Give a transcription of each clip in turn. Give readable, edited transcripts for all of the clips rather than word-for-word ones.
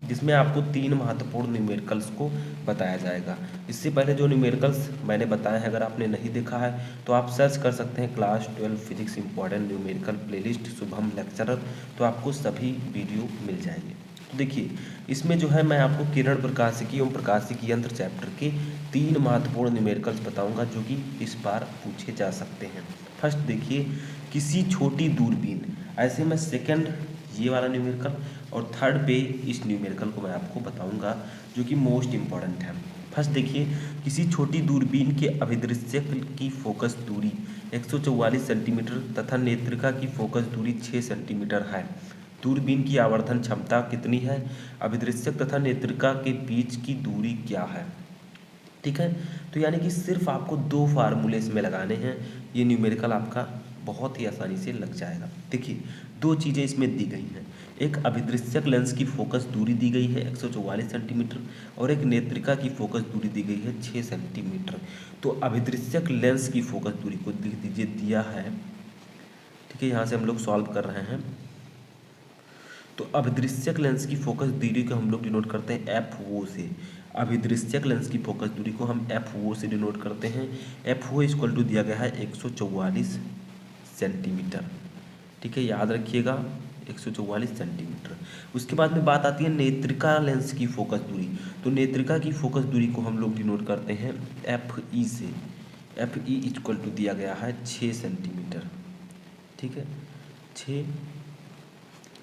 जिसमें आपको 3 महत्वपूर्ण न्यूमेरिकल्स को बताया जाएगा। इससे पहले जो न्यूमेरिकल्स मैंने बताए हैं, अगर आपने नहीं देखा है तो आप सर्च कर सकते हैं class 12 physics important numerical playlist Shubham lecturer, तो आपको सभी वीडियो मिल जाएंगे। तो देखिए, इसमें जो है मैं आपको किरण प्रकाशिकी एवं प्रकाशिकी यंत्र चैप्टर के 3 महत्वपूर्ण न्यूमेरिकल्स बताऊंगा जो कि इस बार पूछे जा सकते हैं। फर्स्ट देखिए, किसी छोटी दूरबीन, ऐसे में सेकंड ये वाला न्यूमेरिकल और थर्ड पे इस न्यूमेरिकल को मैं आपको बताऊंगा जो कि मोस्ट इम्पॉर्टेंट है। फर्स्ट देखिए, किसी छोटी दूरबीन के अभिदृश्य की फोकस दूरी 144 सेंटीमीटर तथा नेत्रिका की फोकस दूरी 6 सेंटीमीटर है। दूरबीन की आवर्धन क्षमता कितनी है? अभिदृश्यक तथा नेत्रिका के बीच की दूरी क्या है? ठीक है, तो यानी कि सिर्फ आपको 2 फार्मूले इसमें लगाने हैं, ये न्यूमेरिकल आपका बहुत ही आसानी से लग जाएगा। देखिए, 2 चीज़ें इसमें दी गई हैं, एक अभिदृश्यक लेंस की फोकस दूरी दी गई है 144 सेंटीमीटर और एक नेत्रिका की फोकस दूरी दी गई है 6 सेंटीमीटर। तो अभिदृश्यक लेंस की फोकस दूरी को लिख दीजिए, दिया है। ठीक है, यहाँ से हम लोग सॉल्व कर रहे हैं। तो अभिदृश्यक लेंस की फोकस दूरी को हम लोग डिनोट करते हैं एफ ओ से। अभिदृश्यक लेंस की फोकस दूरी को हम एफ ओ से डिनोट करते हैं। एफ ओ इक्वल टू दिया गया है 144 सेंटीमीटर। ठीक है, याद रखिएगा 144 सेंटीमीटर। उसके बाद में बात आती है नेत्रिका लेंस की फोकस दूरी। तो नेत्रिका की फोकस दूरी को हम लोग डिनोट करते हैं एफ ई से। एफ ई इक्वल टू दिया गया है 6 सेंटीमीटर। ठीक है, 6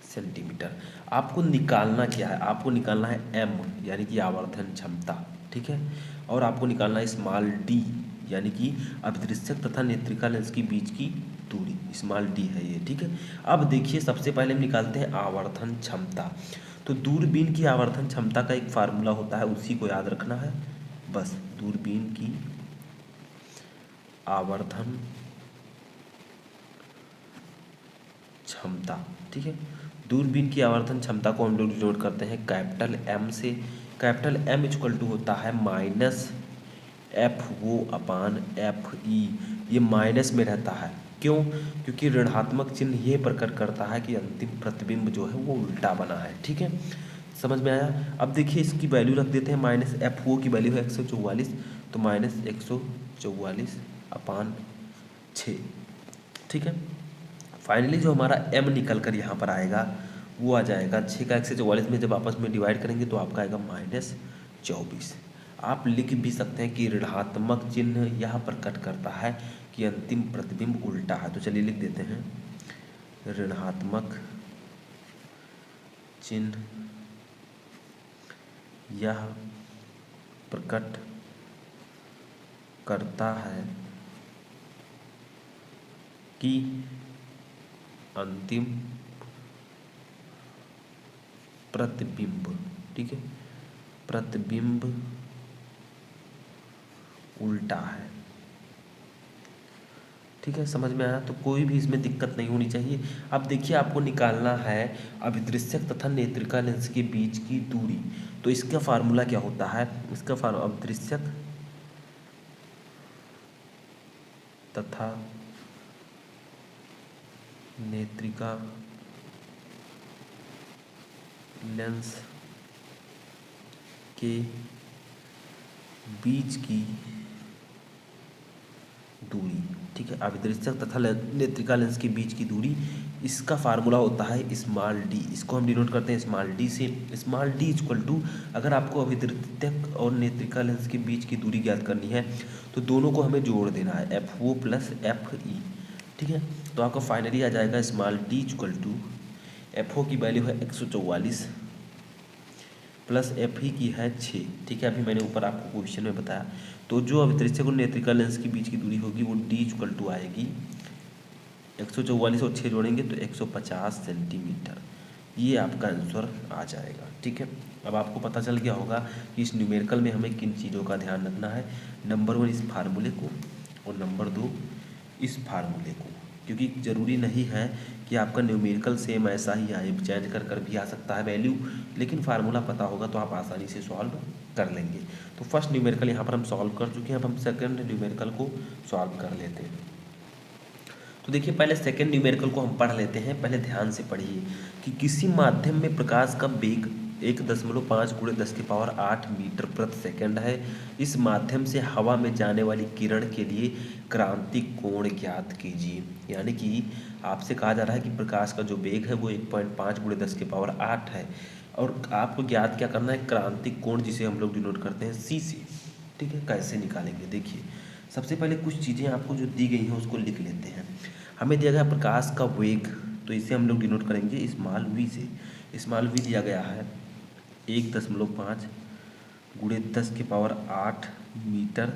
सेंटीमीटर। आपको निकालना क्या है? आपको निकालना है एम यानी कि आवर्धन क्षमता। ठीक है, और आपको निकालना है स्मॉल डी यानी कि अभिदृश्यक तथा नेत्रिका लेंस के बीच की दूरी, स्मॉल डी है ये। ठीक है, अब देखिए, सबसे पहले हम निकालते हैं आवर्धन क्षमता। तो दूरबीन की आवर्धन क्षमता का एक फार्मूला होता है, उसी को याद रखना है बस। दूरबीन की आवर्धन क्षमता। ठीक है, दूरबीन की आवर्धन क्षमता को हम लोग डिनोट करते हैं कैपिटल एम से। कैपिटल एम इक्वल टू होता है minus F O upon F E. ये माइनस में रहता है, क्यों? क्योंकि ऋणात्मक चिन्ह ये प्रकट करता है कि अंतिम प्रतिबिंब जो है वो उल्टा बना है। ठीक है, समझ में आया? अब देखिए, इसकी वैल्यू रख देते हैं, माइनस एफ ओ की वैल्यू है 144, तो माइनस 144 अपान 6। ठीक है, फाइनली जो हमारा m निकल कर यहाँ पर आएगा वो आ जाएगा 6 का 144 में जब आपस में डिवाइड करेंगे तो आपका आएगा -24। आप लिख भी सकते हैं कि ऋणात्मक चिन्ह यह प्रकट करता है कि अंतिम प्रतिबिंब उल्टा है। तो चलिए लिख देते हैं, ऋणात्मक चिन्ह यह प्रकट करता है कि अंतिम प्रतिबिंब, ठीक है, प्रतिबिंब उल्टा है। ठीक है, समझ में आया? तो कोई भी इसमें दिक्कत नहीं होनी चाहिए। अब देखिए, आपको निकालना है अभिदृश्यक तथा नेत्रिका लेंस के बीच की दूरी। तो इसका फार्मूला क्या होता है? इसका अभिदृश्यक तथा नेत्रिका लेंस के बीच की दूरी। ठीक है, अभिदृश्यक तथा नेत्रिका लेंस के बीच की दूरी, इसका फार्मूला होता है स्मॉल डी। इसको हम डिनोट करते हैं स्मॉल डी से। स्मॉल डी इक्वल टू, अगर आपको अभिदृश्यक और नेत्रिका लेंस के बीच की दूरी ज्ञात करनी है तो दोनों को हमें जोड़ देना है, F O plus F E. ठीक है, तो आपका फाइनली आ जाएगा small D equal to, F O की वैल्यू है 144 प्लस एफ ई की है 6। ठीक है, अभी मैंने ऊपर आपको क्वेश्चन में बताया। तो जो अभिदृश्यक और नेत्रिका लेंस के बीच की दूरी होगी वो डी इक्वल टू आएगी 144 और 6 जोड़ेंगे तो 150 सेंटीमीटर। ये आपका आंसर आ जाएगा। ठीक है, अब आपको पता चल गया होगा कि इस न्यूमेरिकल में हमें किन चीज़ों का ध्यान रखना है। नंबर 1 इस फार्मूले को, और नंबर 2 इस फार्मूले को, क्योंकि ज़रूरी नहीं है कि आपका न्यूमेरिकल सेम ऐसा ही आए, चेंज कर भी आ सकता है वैल्यू, लेकिन फार्मूला पता होगा तो आप आसानी से सॉल्व कर लेंगे। तो फर्स्ट न्यूमेरिकल यहाँ पर हम सॉल्व कर चुके हैं, अब हम सेकंड न्यूमेरिकल को सॉल्व कर लेते हैं। तो देखिए, पहले सेकंड न्यूमेरिकल को हम पढ़ लेते हैं। पहले ध्यान से पढ़िए कि किसी माध्यम में प्रकाश का वेग 1.5 गुणे 10⁸ मीटर प्रति सेकंड है। इस माध्यम से हवा में जाने वाली किरण के लिए क्रांतिक कोण ज्ञात कीजिए। यानी कि आपसे कहा जा रहा है कि प्रकाश का जो वेग है वो 1.5 गुणे 10⁸ है और आपको ज्ञात क्या करना है, क्रांतिक कोण, जिसे हम लोग डिनोट करते हैं सी से। ठीक है, कैसे निकालेंगे देखिए। सबसे पहले कुछ चीज़ें आपको जो दी गई हैं उसको लिख लेते हैं। हमें दिया गया प्रकाश का वेग, तो इसे हम लोग डिनोट करेंगे स्मॉल वी से। स्मॉल वी दिया गया है 1.5 गुणे 10⁸ मीटर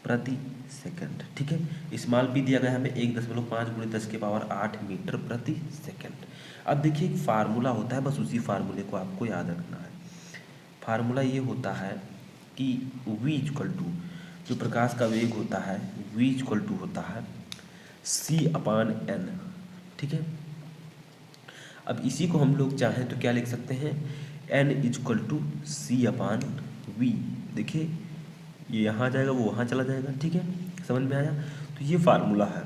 प्रति सेकंड। ठीक है, स्मॉल पी दिया गया है हमें 1.5 गुणे 10⁸ मीटर प्रति सेकंड। अब देखिए एक फार्मूला होता है, बस उसी फार्मूले को आपको याद रखना है। फार्मूला ये होता है कि v इक्वल टू, जो प्रकाश का वेग होता है v इक्वल टू होता है c/n। ठीक है, अब इसी को हम लोग चाहें तो क्या लिख सकते हैं, n इक्वल टू c/v। देखिए ये यहाँ जाएगा वो वहाँ चला जाएगा। ठीक है, समझ में आया। तो ये फार्मूला है,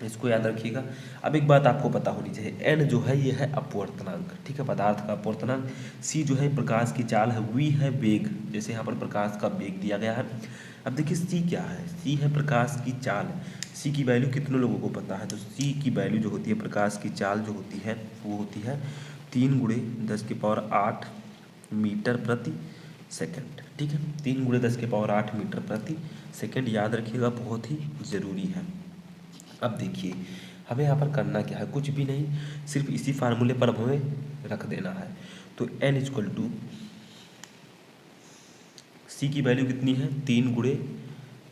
इसको याद रखिएगा। अब एक बात आपको पता होनी चाहिए, n जो है ये है अपवर्तनांक। ठीक है, पदार्थ का अपवर्तनांक। c जो है प्रकाश की चाल है, v है वेग, जैसे यहाँ पर प्रकाश का वेग दिया गया है। अब देखिए c क्या है, c है प्रकाश की चाल। c की वैल्यू कितने लोगों को पता है, तो c की वैल्यू जो होती है, प्रकाश की चाल जो होती है वो होती है 3 गुणे 10⁸ मीटर प्रति सेकंड। ठीक है, 3 गुणे 10⁸ मीटर प्रति सेकंड, याद रखिएगा, बहुत ही ज़रूरी है। अब देखिए हमें यहाँ पर करना क्या है, कुछ भी नहीं, सिर्फ इसी फार्मूले पर हमें रख देना है। तो n इक्वल टू सी की वैल्यू कितनी है, 3 गुणे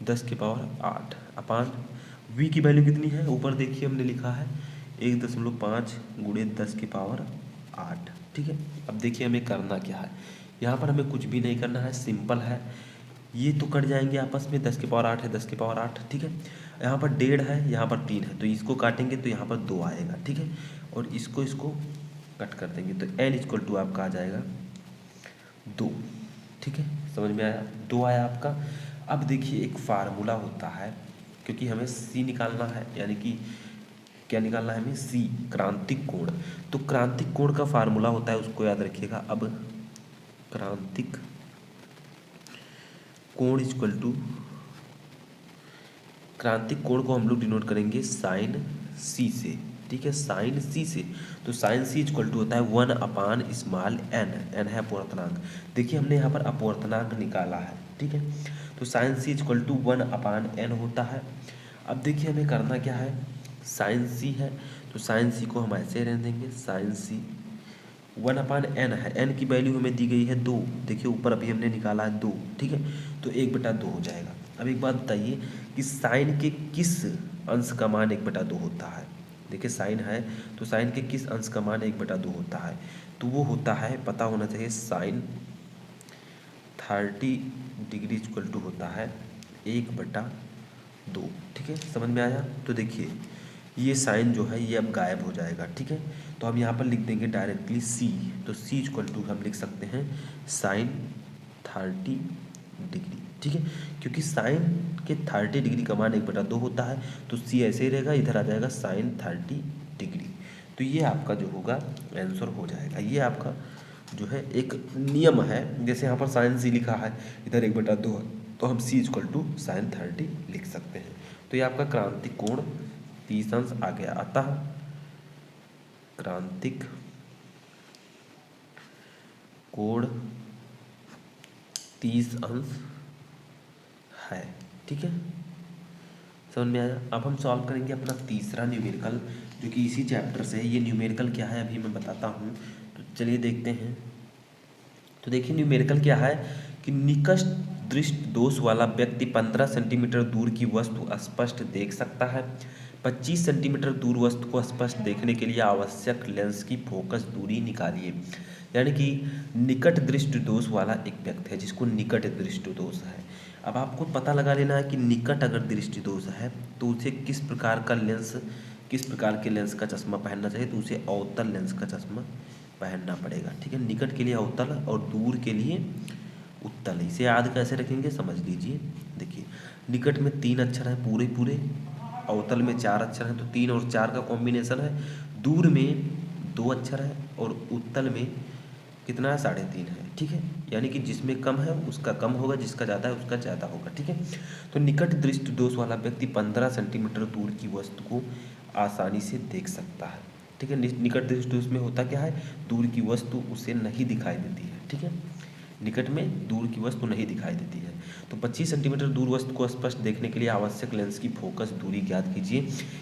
10⁸ अपान v की वैल्यू कितनी है, ऊपर देखिए हमने लिखा है 1.5 गुणे 10⁸। ठीक है, अब देखिए हमें करना क्या है, यहाँ पर हमें कुछ भी नहीं करना है, सिंपल है। ये तो कट जाएंगे आपस में, 10⁸ है 10⁸। ठीक है, यहाँ पर 1.5 है, यहाँ पर 3 है, तो इसको काटेंगे तो यहाँ पर 2 आएगा। ठीक है, और इसको कट कर देंगे तो n इक्वल टू आपका आ जाएगा 2। ठीक है, समझ में आया, 2 आया आपका। अब देखिए एक फार्मूला होता है, क्योंकि हमें c निकालना है, यानी कि क्या निकालना है हमें, c क्रांतिक कोण। तो क्रांतिक कोण का फार्मूला होता है, उसको याद रखिएगा। अब क्रांतिक कोण इक्वल टू, क्रांतिक कोण को हम लोग डिनोट करेंगे साइन सी से। ठीक है, साइन सी से, तो साइन सी इक्वल टू होता है 1/n। n है अपवर्तनांक। देखिए हमने यहाँ पर अपवर्तनांक निकाला है। ठीक है, तो sign C equal to 1/n होता है। अब देखिए हमें करना क्या है, साइन सी है तो साइन सी को हम ऐसे रहने देंगे, साइन सी 1/n है, n की वैल्यू हमें दी गई है 2। देखिए ऊपर अभी हमने निकाला है 2। ठीक है, तो 1/2 हो जाएगा। अब एक बात बताइए कि साइन के किस अंश का मान 1/2 होता है। देखिए साइन है तो साइन के किस अंश का मान 1/2 होता है, तो वो होता है, पता होना चाहिए, साइन 30 डिग्री इक्वल टू होता है 1/2। ठीक है, समझ में आया। तो देखिए ये साइन जो है ये अब गायब हो जाएगा। ठीक है, तो हम यहाँ पर लिख देंगे डायरेक्टली c, तो c इक्वल टू हम लिख सकते हैं साइन 30 डिग्री। ठीक है, क्योंकि साइन के 30 डिग्री का मान 1/2 होता है, तो c ऐसे ही रहेगा, इधर आ जाएगा साइन 30 डिग्री। तो ये आपका जो होगा आंसर हो जाएगा। ये आपका जो है एक नियम है, जैसे यहाँ पर साइन c लिखा है, इधर 1/2 है, तो हम c इक्वल टू साइन 30 लिख सकते हैं। तो ये आपका क्रांतिक कोण 30 अंश आ गया। अतः क्रांतिक कोण 30 अंश है। ठीक है, समझ में आया। अब हम सॉल्व करेंगे अपना तीसरा न्यूमेरिकल, जो कि इसी चैप्टर से है। ये न्यूमेरिकल क्या है अभी मैं बताता हूँ, तो चलिए देखते हैं। तो देखिए न्यूमेरिकल क्या है कि निकट दृष्टि दोष वाला व्यक्ति 15 सेंटीमीटर दूर की वस्तु स्पष्ट देख सकता है। 25 सेंटीमीटर दूर वस्तु को स्पष्ट देखने के लिए आवश्यक लेंस की फोकस दूरी निकालिए। यानी कि निकट दृष्टि दोष वाला एक व्यक्ति है जिसको निकट दृष्टि दोष है। अब आपको पता लगा लेना है कि निकट अगर दृष्टि दोष है तो उसे किस प्रकार के लेंस का चश्मा पहनना चाहिए, तो उसे अवतल लेंस का चश्मा पहनना पड़ेगा। ठीक है, निकट के लिए अवतल और दूर के लिए उत्तल। इसे याद कैसे रखेंगे समझ लीजिए। देखिए निकट में 3 अक्षर हैं पूरे, अवतल में 4 अक्षर हैं, तो 3 और 4 का कॉम्बिनेशन है। दूर में 2 अक्षर है और उत्तल में कितना है 3.5 है, ठीक है। यानी कि जिसमें कम है उसका कम होगा, जिसका ज़्यादा है उसका ज़्यादा होगा, ठीक है। तो निकट दृष्टि दोष वाला व्यक्ति 15 सेंटीमीटर दूर की वस्तु को आसानी से देख सकता है, ठीक है। निकट दृष्टि दोष में होता क्या है, दूर की वस्तु उसे नहीं दिखाई देती है, ठीक है। निकट में दूर की वस्तु नहीं दिखाई देती है। तो 25 सेंटीमीटर दूर वस्तु को स्पष्ट देखने के लिए आवश्यक लेंस की फोकस दूरी ज्ञात कीजिए।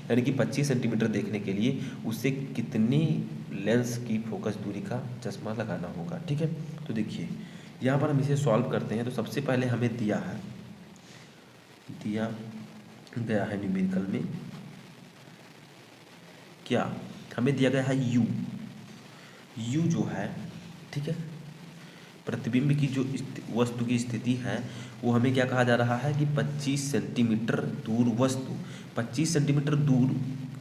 यानी कि 25 सेंटीमीटर देखने के लिए उसे कितनी लेंस की फोकस दूरी का चश्मा लगाना होगा, ठीक है। तो देखिए यहाँ पर हम इसे सॉल्व करते हैं। तो सबसे पहले हमें दिया गया है न्यूमेरिकल में क्या, हमें दिया गया है यू जो है, ठीक है, प्रतिबिंब की जो वस्तु की स्थिति है वो हमें क्या कहा जा रहा है कि 25 सेंटीमीटर दूर वस्तु, 25 सेंटीमीटर दूर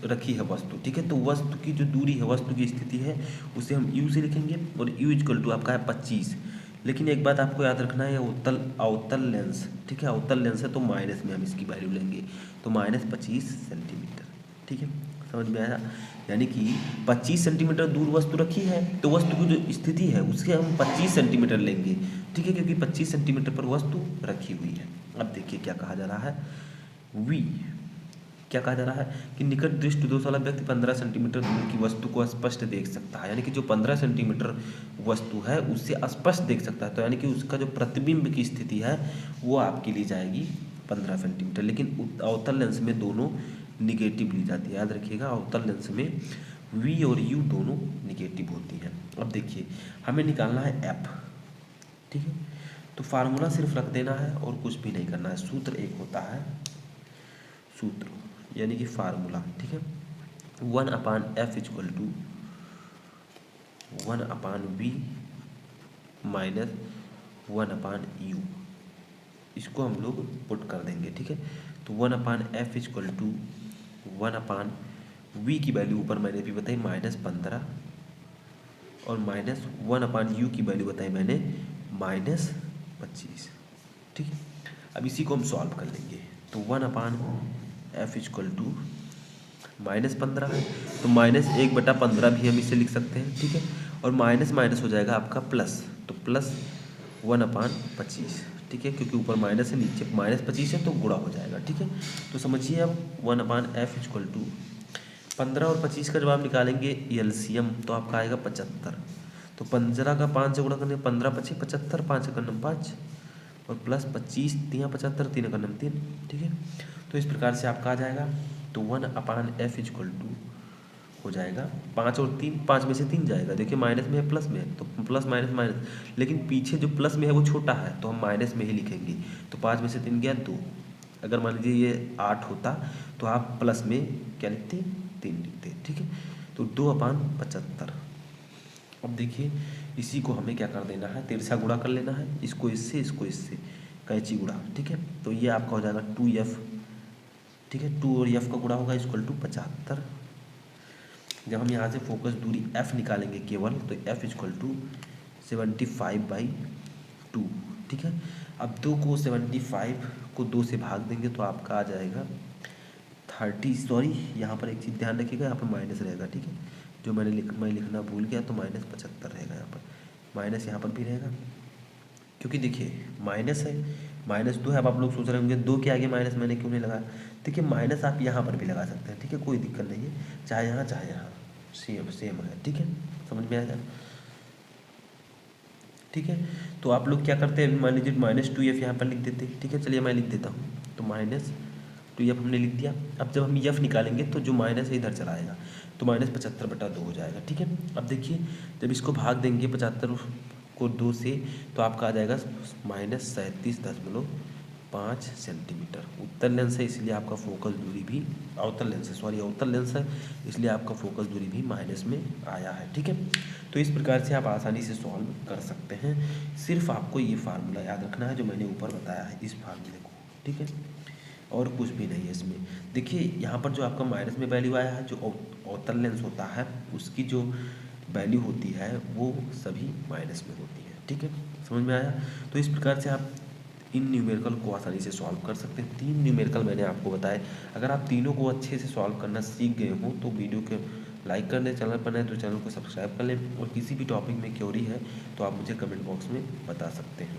रखी है वस्तु, ठीक है। तो वस्तु की जो दूरी है, वस्तु की स्थिति है, उसे हम यू से लिखेंगे और यू इक्वल टू आपका है 25। लेकिन एक बात आपको याद रखना है, अवतल लेंस, ठीक है, अवतल लेंस है तो माइनस में हम इसकी वैल्यू लेंगे, तो -25 सेंटीमीटर, ठीक है, समझ में आया। यानी कि 25 सेंटीमीटर दूर वस्तु रखी है तो वस्तु की जो स्थिति है उसके हम 25 सेंटीमीटर लेंगे, ठीक है, क्योंकि 25 सेंटीमीटर पर वस्तु रखी हुई है। अब देखिए क्या कहा जा रहा है, क्या कहा जा रहा है कि निकट दृष्टि दोष वाला व्यक्ति 15 सेंटीमीटर दूर की वस्तु को स्पष्ट देख सकता है। यानी कि जो 15 सेंटीमीटर वस्तु है उससे स्पष्ट देख सकता है, तो यानी कि उसका जो प्रतिबिंब की स्थिति है वो आपकी ली जाएगी 15 सेंटीमीटर। लेकिन अवतल लेंस में दोनों निगेटिव ली जाती है, याद रखिएगा, अवतल लेंस में V और U दोनों निगेटिव होती हैं। अब देखिए हमें निकालना है F, ठीक है। तो फार्मूला सिर्फ रख देना है और कुछ भी नहीं करना है। सूत्र एक होता है, सूत्र यानी कि फार्मूला, ठीक है, 1/f equal to 1/v minus 1/u, इसको हम लोग पुट कर देंगे, ठीक है। तो 1/f इक्वल टू 1/v की वैल्यू ऊपर मैंने भी बताई -15 और माइनस 1/u की वैल्यू बताई मैंने -25, ठीक है। अब इसी को हम सॉल्व कर लेंगे। तो 1/f इक्वल टू -15 है तो -1/15 भी हम इसे लिख सकते हैं, ठीक है। और माइनस माइनस हो जाएगा आपका प्लस, तो प्लस 1/25, ठीक है, क्योंकि ऊपर माइनस है नीचे -25 है तो गुणा हो जाएगा, ठीक है। तो समझिए अब 1/f इक्वल टू 15 और 25 का जब आप निकालेंगे एलसीएम तो आपका आएगा 75। तो 15 का 5 से गुणा करने 15 × 5 = 75, 5 × 9 = 5 और प्लस 25 3 × 75, 3 × 9 = 3, ठीक है। तो इस प्रकार से आपका आ जाएगा। तो 1/f इक्वल टू हो जाएगा 5 और 3, 5 में से 3 जाएगा, देखिए माइनस में है प्लस में है तो प्लस माइनस माइनस, लेकिन पीछे जो प्लस में है वो छोटा है तो हम माइनस में ही लिखेंगे। तो 5 में से 3 गया 2। अगर मान लीजिए ये 8 होता तो आप प्लस में क्या लिखते, 3 लिखते, ठीक है। तो 2/75। अब देखिए इसी को हमें क्या कर देना है, तिरछा गुणा कर लेना है, इसको इससे कैंची गुणा, ठीक है। तो ये आपका हो जाएगा 2f, ठीक है, 2 और f का गुणा होगा इक्वल टू 75। जब हम यहाँ से फोकस दूरी f निकालेंगे केवल तो f इक्वल टू 75/2, ठीक है। अब 2 को 75 को 2 से भाग देंगे तो आपका आ जाएगा 30, सॉरी यहाँ पर एक चीज़ ध्यान रखिएगा, यहाँ पर माइनस रहेगा, ठीक है, जो मैं लिखना भूल गया, तो -75 रहेगा यहाँ पर, माइनस यहाँ पर भी रहेगा, क्योंकि देखिए माइनस है, -2 है। अब आप लोग सोच रहे होंगे 2 के आगे माइनस मैंने क्यों नहीं लगाया, देखिए माइनस आप यहाँ पर भी लगा सकते हैं, ठीक है, कोई दिक्कत नहीं है, चाहे यहाँ सेम है, ठीक है, समझ में आया, ठीक है। तो आप लोग क्या करते हैं, मान लीजिए -2f यहाँ पर लिख देते, ठीक है, चलिए मैं लिख देता हूँ। तो -2f हमने लिख दिया। अब जब हम f निकालेंगे तो जो माइनस है इधर चला आएगा, तो -75/2 हो जाएगा, ठीक है। अब देखिए जब इसको भाग देंगे 75 को 2 से तो आपका आ जाएगा -37.5 सेंटीमीटर। उत्तल लेंस है इसलिए आपका फोकस दूरी भी अवतल लेंस है इसलिए आपका फोकस दूरी भी माइनस में आया है, ठीक है। तो इस प्रकार से आप आसानी से सॉल्व कर सकते हैं। सिर्फ आपको ये फार्मूला याद रखना है जो मैंने ऊपर बताया है, इस फार्मूले को, ठीक है, और कुछ भी नहीं है इसमें। देखिए यहाँ पर जो आपका माइनस में वैल्यू आया है, जो अवतल लेंस होता है उसकी जो वैल्यू होती है वो सभी माइनस में होती है, ठीक है, समझ में आया। तो इस प्रकार से आप इन न्यूमेरिकल को आसानी से सॉल्व कर सकते हैं। 3 न्यूमेरिकल मैंने आपको बताए, अगर आप तीनों को अच्छे से सॉल्व करना सीख गए हो तो वीडियो के लाइक कर दें, चैनल पर नए तो चैनल को सब्सक्राइब कर लें, और किसी भी टॉपिक में क्वेरी है तो आप मुझे कमेंट बॉक्स में बता सकते हैं।